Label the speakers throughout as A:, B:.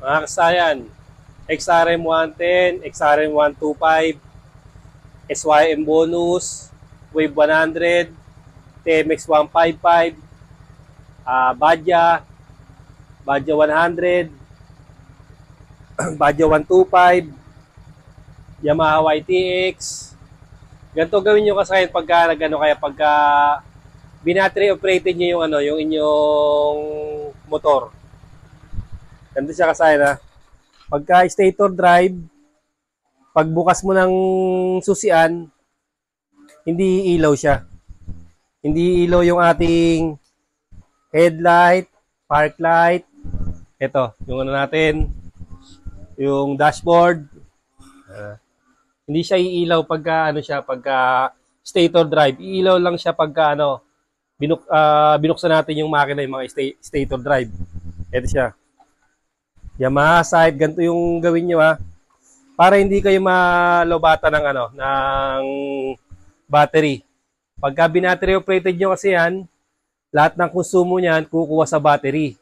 A: Mga kasayan, XRM 110, XRM 125, SYM bonus, Wave 100, TMX 155, Badya 100, Badya 125, Yamaha YTX. Ganito gawin nyo kasayan pagka pagka binattery operated nyo yung yung inyong motor. Ganito siya kasayan ha. Pagka stator drive, pagbukas mo ng susian, hindi ilaw siya. Hindi ilaw yung ating headlight, park light. Ito, yung natin, yung dashboard. Hindi siya iilaw pagka pagka stator drive. Iilaw lang siya pagka binuksan natin yung makina, yung mga stator drive. Ito siya. Yamaha side, ganito yung gawin nyo ha. Para hindi kayo malobata ng ng battery. Pagka binattery operated nyo kasi yan, lahat ng konsumo niyan kukuha sa battery.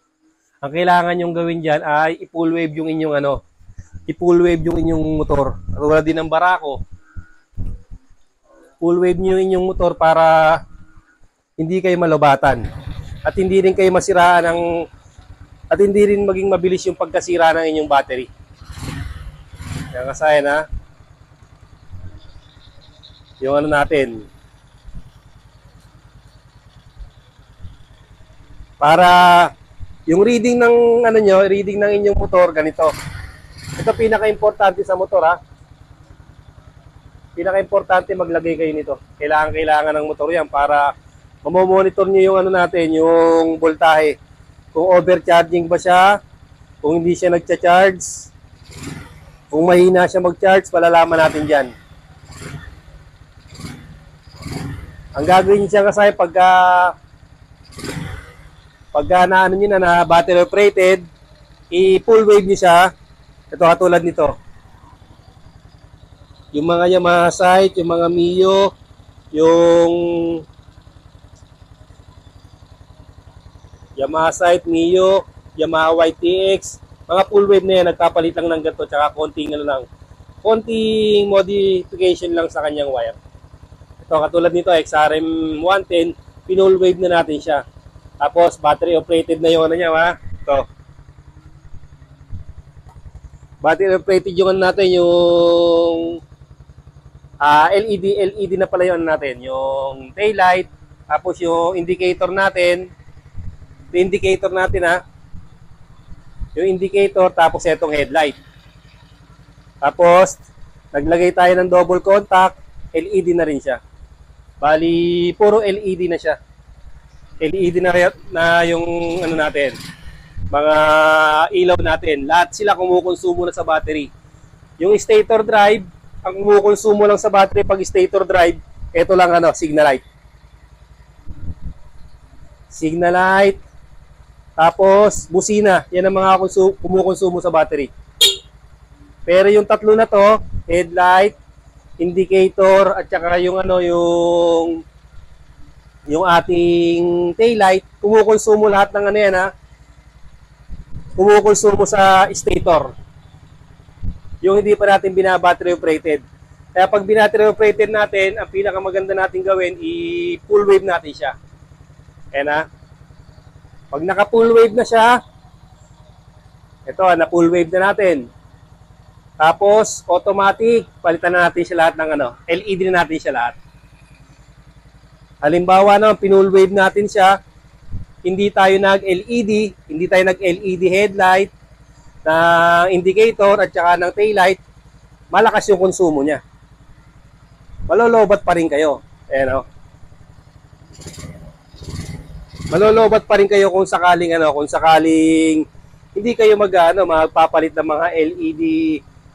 A: Ang kailangan nyong gawin diyan ay i-full wave yung inyong i-full wave yung inyong motor. Tulad din ng Barako. Full wave niyo yung inyong motor para hindi kayo malobatan. At hindi rin kayo masiraan at hindi rin maging mabilis yung pagkasira ng inyong battery. Yan kasayan ha. Yung natin. Para yung reading ng reading ng inyong motor ganito. Ito pinaka-importante sa motor ha. Pinaka-importante maglagay kayo nito. Kailangan ng motor yan para mamomonitor niyo yung natin, yung voltahe. Kung overcharging ba siya, kung hindi siya nagcha-charge, kung mahina siya mag-charge, malalaman natin diyan. Ang gagawin niyo kasi pagka na battery operated, i-full wave niyo siya. Ito katulad nito. Yung mga Yamaha Sight, yung mga Mio, yung Yamaha Sight, Mio, Yamaha YTX, mga full wave na yan, nagpapalit lang ng ganito, tsaka konting modification lang sa kanyang wire. Ito katulad nito, XRM 110, pinull wave na natin siya. Tapos battery operated na yung niya ha. Ito. Battery operated yung natin, yung LED na pala yung natin, yung tail light, tapos yung indicator natin, yung indicator, tapos itong headlight. Tapos, naglagay tayo ng double contact, LED na rin siya. Bali, puro LED na siya. LED na yung natin. Mga ilaw natin, lahat sila kumukonsumo na sa battery. Yung stator drive, ang kumukonsumo lang sa battery pag stator drive, ito lang signal light. Signal light, tapos busina, yan ang mga kumukonsumo sa battery. Pero yung tatlo na to, headlight, indicator, at saka yung yung ating tail light, kumukonsumo lahat ng yan ha. Kumukonsumo sa stator. Yung hindi pa natin binabattery operated. Kaya pag binattery operated natin, ang pinakamaganda natin gawin, i-full wave natin siya. Ayan ha. Pag naka-full wave na siya, ito, na-full wave na natin. Tapos, automatic, palitan na natin siya lahat ng LED na natin siya lahat. Halimbawa pinull wave natin siya, hindi tayo nag-LED, hindi tayo nag-LED headlight, ng indicator at saka ng taillight, malakas yung konsumo niya. Malolobat pa rin kayo. Ayan o. Malolobat pa rin kayo kung sakaling hindi kayo magpapalit ng mga LED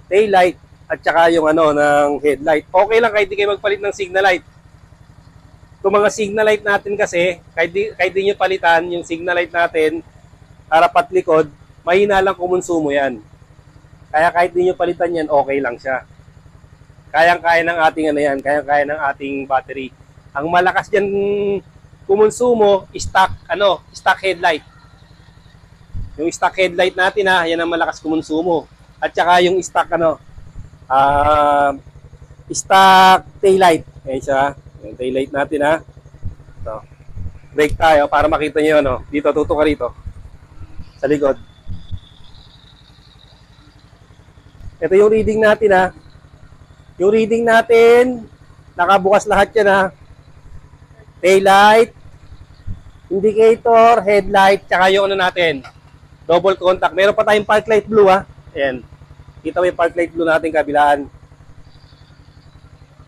A: taillight at saka yung ng headlight. Okay lang kahit di kayo magpalit ng signal light. Kung mga signal light natin kasi, kahit di nyo palitan yung signal light natin, harapat likod, mahina lang kumonsumo yan. Kaya kahit di nyo palitan yan, okay lang siya. Kayang-kaya ng ating kayang-kaya ng ating battery. Ang malakas diyan kumonsumo, stock headlight. Yung stock headlight natin ha, yan ang malakas kumonsumo. At saka yung stock stock taillight. Ayan siya. Yung taillight natin ha. Ito. Brake tayo para makita nyo yun. Dito, tutok ka rito. Sa likod. Ito yung reading natin ha. Yung reading natin, nakabukas lahat yan ha. Taillight, indicator, headlight, tsaka yung ano natin, double contact. Meron pa tayong park light blue ha. Ayan. Kita mo yung park light blue natin kabilaan.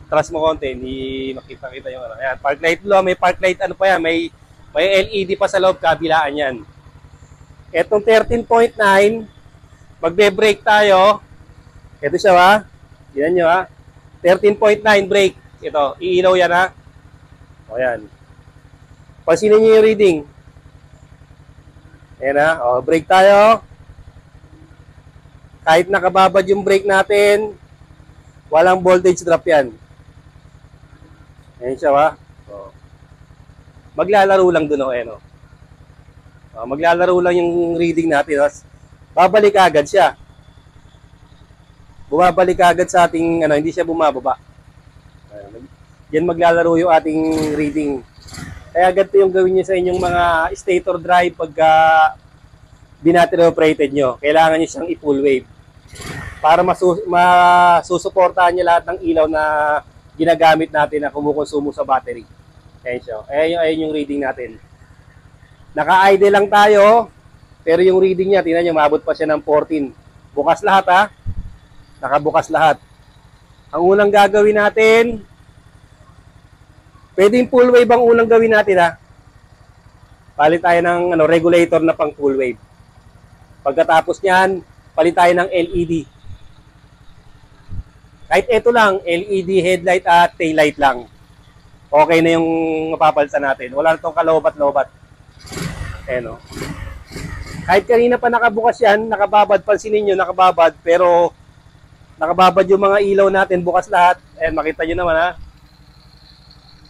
A: Trust mo konti, hindi makita-kita yung ano. Ayan, park light blue, may park light ano pa yan, may LED pa sa loob, kabilaan yan. Etong 13.9, magbe-brake tayo. Ito siya ha. Yan nyo ha. 13.9 brake. Ito, iilaw yan ha. O yan. Pansinin nyo yung reading. Ayan ha. O, brake tayo. Kahit nakababad yung brake natin, walang voltage drop yan. Ayan siya ha. O. Maglalaro lang dun o. Ayan o. Maglalaro lang yung reading natin. Babalik agad siya. Bumabalik agad sa ating, hindi siya bumababa. Yan maglalaro yung ating reading. Kaya ganito yung gawin nyo sa inyong mga stator drive pagka binattery operated nyo. Kailangan nyo siyang i-full wave. Para masusuportahan nyo lahat ng ilaw na ginagamit natin na kumukonsumo sa battery. Ayan siya. Ayan yung reading natin. Naka-idle lang tayo, pero yung reading niya, tingnan nyo, maabot pa siya ng 14. Bukas lahat ha. Nakabukas lahat. Ang unang gagawin natin, pwedeng full wave ang unang gawin natin ha. Palit tayo ng regulator na pang full wave. Pagkatapos niyan, palit tayo ng LED. Kahit ito lang, LED headlight at taillight lang. Okay na yung mapapalitan natin. Wala na itong kalobat-lobat. Ayan o. Kahit kanina pa nakabukas yan, nakababad, pansinin nyo, nakababad, pero nakababad yung mga ilaw natin, bukas lahat. Ayan, makita nyo naman ha.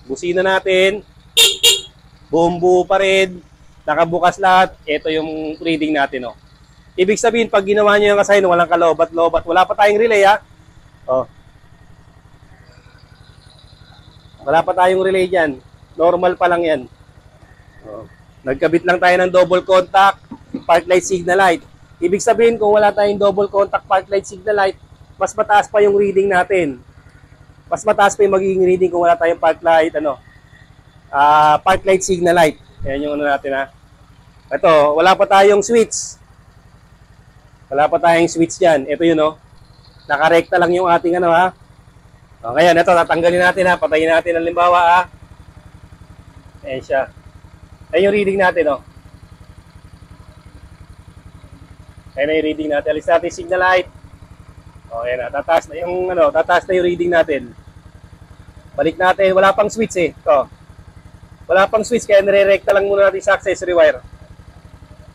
A: Busina natin. Buo pa rin. Nakabukas lahat. Ito yung reading natin. Ibig sabihin, pag ginawa nyo yung kasign, walang kalobat-lobat. Wala pa tayong relay ha. Wala pa tayong relay dyan. Normal pa lang yan. Nagkabit lang tayo ng double contact, park light, signal light. Ibig sabihin, kung wala tayong double contact, park light, signal light, mas mataas pa yung reading natin. Mas mataas pa yung magiging reading kung wala tayong park light, park light, signal light. Ayan yung natin ha. Ito, wala pa tayong switch. Wala pa tayong switch dyan. Ito yun Nakarekta lang yung ating ha. Ngayon, ito, tatanggalin natin ha. Patayin natin ang limbawa ha. Ayan siya. Ayan yung reading natin Ayan na yung reading natin. Alis natin signal light. Okay na, tataas na yung reading natin. Balik natin, wala pang switch Ito. Wala pang switch kaya nire-recta lang muna natin sa accessory wire.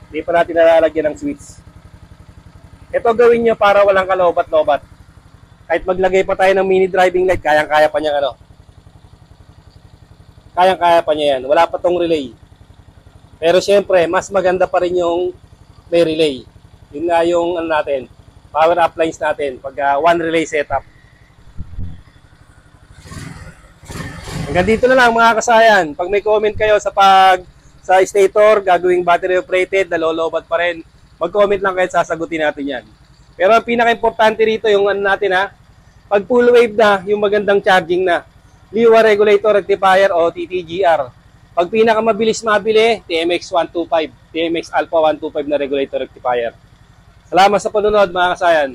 A: Hindi pa natin nalalagyan ng switch. Ito gawin nyo para walang kalobat-lobat. Kahit maglagay pa tayo ng mini driving light, kayang-kaya pa niya Kayang-kaya pa niya yan. Wala pa tong relay. Pero syempre, mas maganda pa rin yung may relay. Yun nga yung natin. Power appliance natin pag one relay setup. Hanggang dito na lang mga kasayan. Pag may comment kayo sa stator, gagawing battery operated, nalolobat pa rin, mag-comment lang kayo, sasagutin natin yan. Pero ang pinaka-importante rito yung natin pag full wave na, yung magandang charging na. Liwa regulator rectifier o TTGR. Pag pinaka-mabilis mabili, TMX 125, TMX Alpha 125 na regulator rectifier. Salamat sa panonood mga kasayan.